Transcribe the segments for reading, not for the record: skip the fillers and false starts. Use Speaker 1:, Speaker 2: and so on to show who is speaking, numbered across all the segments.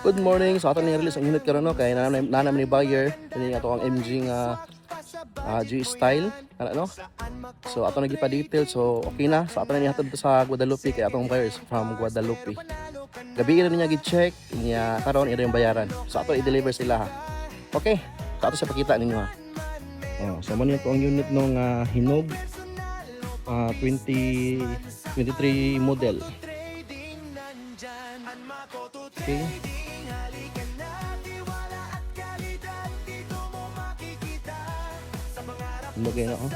Speaker 1: Good morning. So ato ni release ang unit karon no kay nanam ni buyer ini ato ang MG nga G style ano no. So ato nagi pa detail so okay na. So ato na nihatod sa Guadalupe kay atong buyers from Guadalupe. Gabi na niya gi-check niya karon ira yung bayaran. So ato i-deliver sila ha. Okay. So ato sa pakita ninyo ha. Oh, so mo niyo ang unit nung Hinog 2023 model. Okay. Okay na oh.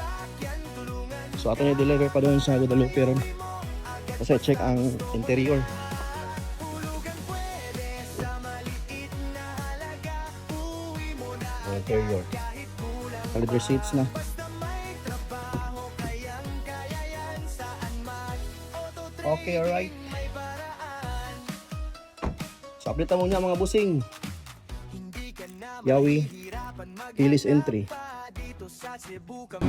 Speaker 1: So ato na deliver pa doon sa Guadalupe ron. Kasi check ang interior. Interior. Leather seats na. Okay, alright. So update mo niya mga busing. Yawi Hillis entry.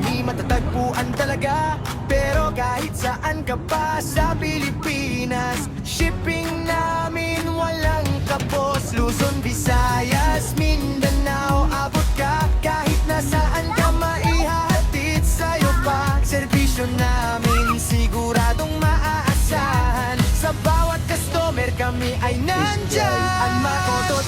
Speaker 2: Di matatagpuan talaga, pero kahit saan ka pa sa Pilipinas, shipping namin walang kapos. Luzon, Visayas, Mindanao, abot ka kahit nasaan ka, maihahatid sa'yo pa. Serbisyo namin siguradong maaasahan, sa bawat customer kami ay nandyan. Ang Makoto